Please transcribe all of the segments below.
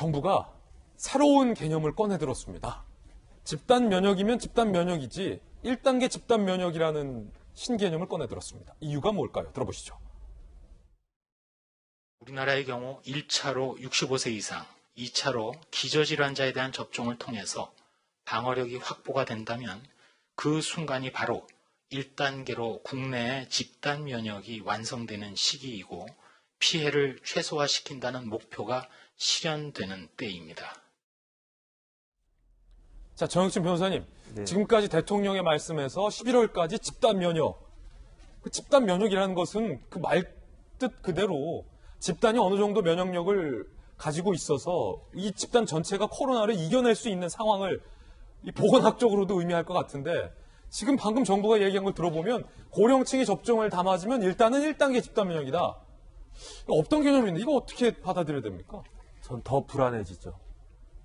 정부가 새로운 개념을 꺼내들었습니다. 집단 면역이면 집단 면역이지 1단계 집단 면역이라는 신개념을 꺼내들었습니다. 이유가 뭘까요? 들어보시죠. 우리나라의 경우 1차로 65세 이상, 2차로 기저질환자에 대한 접종을 통해서 방어력이 확보가 된다면 그 순간이 바로 1단계로 국내의 집단 면역이 완성되는 시기이고 피해를 최소화시킨다는 목표가 실현되는 때입니다. 자, 정혁진 변호사님. 네. 지금까지 대통령의 말씀에서 11월까지 집단 면역. 그 집단 면역이라는 것은 그 말뜻 그대로 집단이 어느 정도 면역력을 가지고 있어서 이 집단 전체가 코로나를 이겨낼 수 있는 상황을 이 보건학적으로도 의미할 것 같은데 지금 방금 정부가 얘기한 걸 들어보면 고령층이 접종을 다 맞으면 일단은 1단계 집단 면역이다. 없던 개념인데 이거 어떻게 받아들여야 됩니까? 전 더 불안해지죠.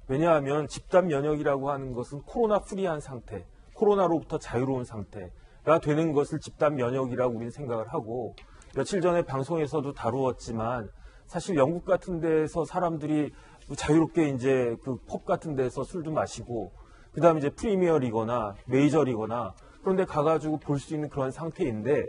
왜냐하면 집단 면역이라고 하는 것은 코로나 프리한 상태, 코로나로부터 자유로운 상태가 되는 것을 집단 면역이라고 우리는 생각을 하고 며칠 전에 방송에서도 다루었지만 사실 영국 같은 데에서 사람들이 자유롭게 이제 그 펍 같은 데서 술도 마시고 그다음에 이제 프리미어 리거나 메이저 리거나 그런데 가가지고 볼 수 있는 그런 상태인데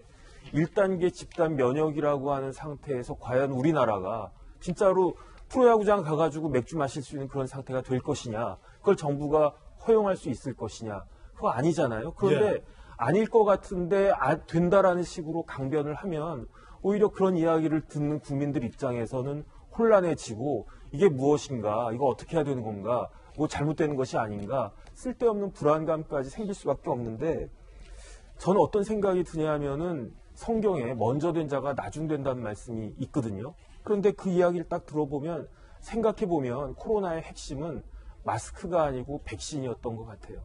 1단계 집단 면역이라고 하는 상태에서 과연 우리나라가 진짜로 프로야구장 가가지고 맥주 마실 수 있는 그런 상태가 될 것이냐, 그걸 정부가 허용할 수 있을 것이냐, 그거 아니잖아요. 그런데 예. 아닐 것 같은데 된다라는 식으로 강변을 하면 오히려 그런 이야기를 듣는 국민들 입장에서는 혼란해지고 이게 무엇인가, 이거 어떻게 해야 되는 건가, 뭐 잘못되는 것이 아닌가, 쓸데없는 불안감까지 생길 수밖에 없는데 저는 어떤 생각이 드냐 하면은 성경에 먼저 된 자가 나중 된다는 말씀이 있거든요. 그런데 그 이야기를 딱 들어보면 생각해보면 코로나의 핵심은 마스크가 아니고 백신이었던 것 같아요.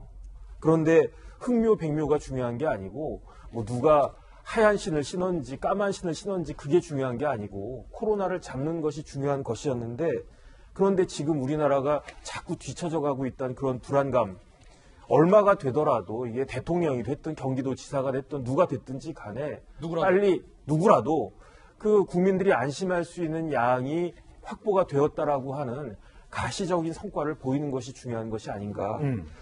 그런데 흑묘 백묘가 중요한 게 아니고 뭐 누가 하얀 신을 신었는지 까만 신을 신었는지 그게 중요한 게 아니고 코로나를 잡는 것이 중요한 것이었는데 그런데 지금 우리나라가 자꾸 뒤처져 가고 있다는 그런 불안감, 얼마가 되더라도 이게 대통령이 됐든 경기도지사가 됐든 누가 됐든지 간에 빨리 누구라도 그 국민들이 안심할 수 있는 양이 확보가 되었다라고 하는 가시적인 성과를 보이는 것이 중요한 것이 아닌가.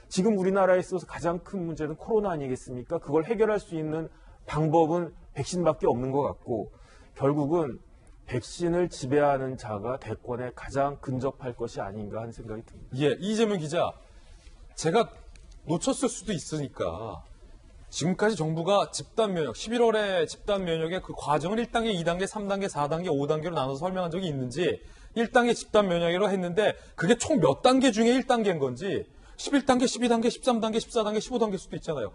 지금 우리나라에 있어서 가장 큰 문제는 코로나 아니겠습니까? 그걸 해결할 수 있는 방법은 백신밖에 없는 것 같고 결국은 백신을 지배하는 자가 대권에 가장 근접할 것이 아닌가 하는 생각이 듭니다. 예, 이재명 기자. 제가 놓쳤을 수도 있으니까 지금까지 정부가 집단 면역, 11월에 집단 면역의 그 과정을 1단계, 2단계, 3단계, 4단계, 5단계로 나눠서 설명한 적이 있는지 1단계 집단 면역이라고 했는데 그게 총 몇 단계 중에 1단계인 건지 11단계, 12단계, 13단계, 14단계, 15단계일 수도 있잖아요.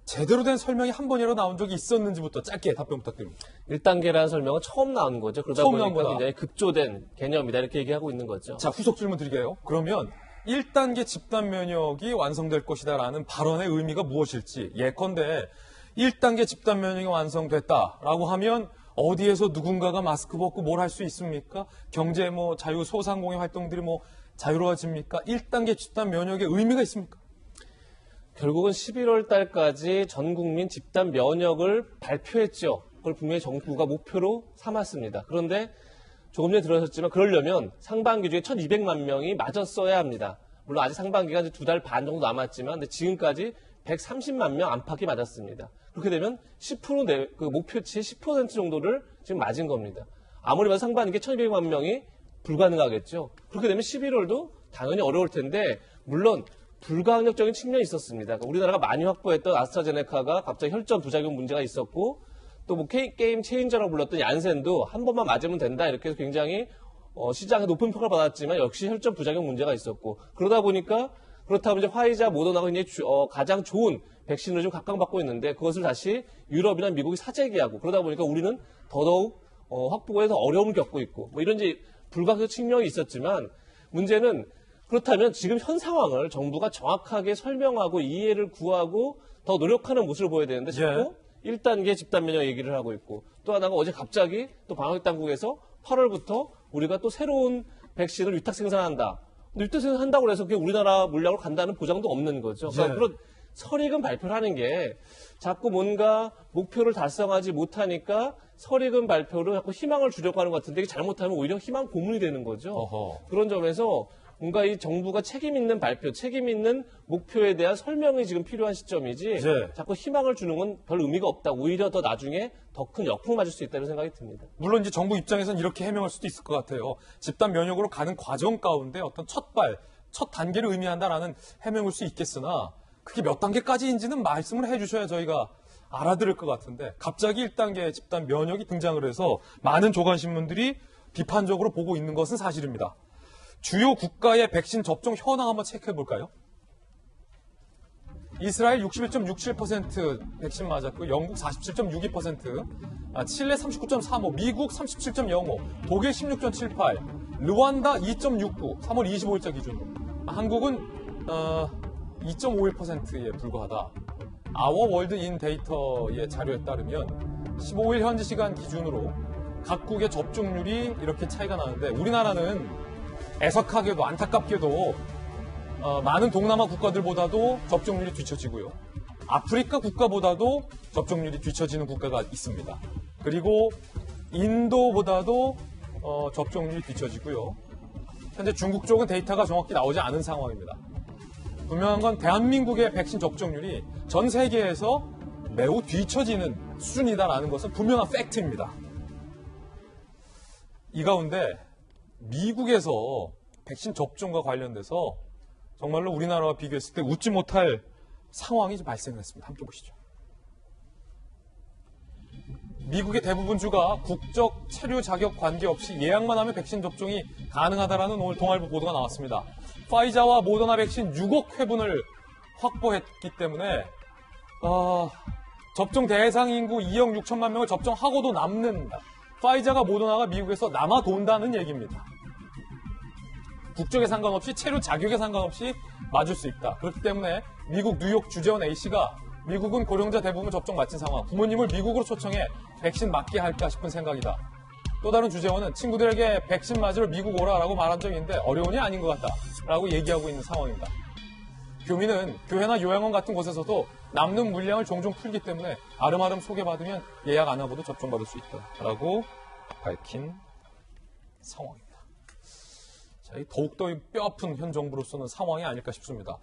제대로 된 설명이 한 번이라도 나온 적이 있었는지부터 짧게 답변 부탁드립니다. 1단계라는 설명은 처음 나온 거죠. 그러다 처음 나온 보니까 거다. 굉장히 급조된 개념이다 이렇게 얘기하고 있는 거죠. 자, 후속 질문 드릴게요. 그러면 1단계 집단 면역이 완성될 것이다라는 발언의 의미가 무엇일지 예컨대 1단계 집단 면역이 완성됐다라고 하면 어디에서 누군가가 마스크 벗고 뭘 할 수 있습니까? 경제 뭐 자유 소상공인 활동들이 뭐 자유로워집니까? 1단계 집단 면역의 의미가 있습니까? 결국은 11월 달까지 전 국민 집단 면역을 발표했죠. 그걸 분명히 정부가 목표로 삼았습니다. 그런데 조금 전에 들으셨지만 그러려면 상반기 중에 1,200만 명이 맞았어야 합니다. 물론 아직 상반기가 2달 반 정도 남았지만 근데 지금까지 130만 명 안팎이 맞았습니다. 그렇게 되면 10% 그 목표치 10% 정도를 지금 맞은 겁니다. 아무리 봐도 상반기에 1,200만 명이 불가능하겠죠. 그렇게 되면 11월도 당연히 어려울 텐데 물론 불가항력적인 측면이 있었습니다. 그러니까 우리나라가 많이 확보했던 아스트라제네카가 갑자기 혈전 부작용 문제가 있었고 또 뭐 게임 체인저라고 불렀던 얀센도 한 번만 맞으면 된다 이렇게 해서 굉장히 시장에 높은 평가를 받았지만 역시 혈전 부작용 문제가 있었고 그러다 보니까 그렇다면 이제 화이자 모더나가 굉장히 가장 좋은 백신을 좀 각광받고 있는데 그것을 다시 유럽이나 미국이 사재기하고 그러다 보니까 우리는 더더욱 확보에서 어려움을 겪고 있고 뭐 이런 이제 불가항력 측면이 있었지만 문제는 그렇다면 지금 현 상황을 정부가 정확하게 설명하고 이해를 구하고 더 노력하는 모습을 보여야 되는데 자꾸 1단계 집단 면역 얘기를 하고 있고 또 하나가 어제 갑자기 또 방역당국에서 8월부터 우리가 또 새로운 백신을 위탁 생산한다. 근데 위탁 생산한다고 해서 그게 우리나라 물량으로 간다는 보장도 없는 거죠. 그러니까 그런 설익은 발표를 하는 게 자꾸 뭔가 목표를 달성하지 못하니까 설익은 발표를 자꾸 희망을 주려고 하는 것 같은데 이게 잘못하면 오히려 희망 고문이 되는 거죠. 어허. 그런 점에서 뭔가 이 정부가 책임 있는 발표, 책임 있는 목표에 대한 설명이 지금 필요한 시점이지 네. 자꾸 희망을 주는 건 별 의미가 없다. 오히려 더 나중에 더 큰 역풍을 맞을 수 있다는 생각이 듭니다. 물론 이제 정부 입장에서는 이렇게 해명할 수도 있을 것 같아요. 집단 면역으로 가는 과정 가운데 어떤 첫 단계를 의미한다라는 해명일 수 있겠으나 그게 몇 단계까지인지는 말씀을 해주셔야 저희가 알아들을 것 같은데 갑자기 1단계 집단 면역이 등장을 해서 많은 조간신문들이 비판적으로 보고 있는 것은 사실입니다. 주요 국가의 백신 접종 현황 한번 체크해 볼까요? 이스라엘 61.67% 백신 맞았고 영국 47.62%, 칠레 39.35%, 미국 37.05%, 독일 16.78%, 르완다 2.69%, 3월 25일자 기준으로. 한국은 2.51%에 불과하다. 아워 월드 인 데이터의 자료에 따르면 15일 현지 시간 기준으로 각국의 접종률이 이렇게 차이가 나는데 우리나라는 애석하게도 안타깝게도 많은 동남아 국가들보다도 접종률이 뒤처지고요. 아프리카 국가보다도 접종률이 뒤처지는 국가가 있습니다. 그리고 인도보다도 접종률이 뒤처지고요. 현재 중국 쪽은 데이터가 정확히 나오지 않은 상황입니다. 분명한 건 대한민국의 백신 접종률이 전 세계에서 매우 뒤처지는 수준이다라는 것은 분명한 팩트입니다. 이 가운데 미국에서 백신 접종과 관련돼서 정말로 우리나라와 비교했을 때 웃지 못할 상황이 발생했습니다. 함께 보시죠. 미국의 대부분 주가 국적, 체류 자격 관계없이 예약만 하면 백신 접종이 가능하다라는 오늘 동아일보 보도가 나왔습니다. 파이자와 모더나 백신 6억 회분을 확보했기 때문에 접종 대상 인구 2억 6천만 명을 접종하고도 남는 파이자가 모더나가 미국에서 남아 돈다는 얘기입니다. 국적에 상관없이 체류 자격에 상관없이 맞을 수 있다. 그렇기 때문에 미국 뉴욕 주재원 A씨가 미국은 고령자 대부분 접종 마친 상황, 부모님을 미국으로 초청해 백신 맞게 할까 싶은 생각이다. 또 다른 주재원은 친구들에게 백신 맞으러 미국 오라라고 말한 적이 있는데 어려운이 아닌 것 같다 라고 얘기하고 있는 상황입니다. 교민은 교회나 요양원 같은 곳에서도 남는 물량을 종종 풀기 때문에 아름아름 소개받으면 예약 안 하고도 접종받을 수 있다 라고 밝힌 상황입니다. 더욱더 뼈아픈 현 정부로서는 상황이 아닐까 싶습니다.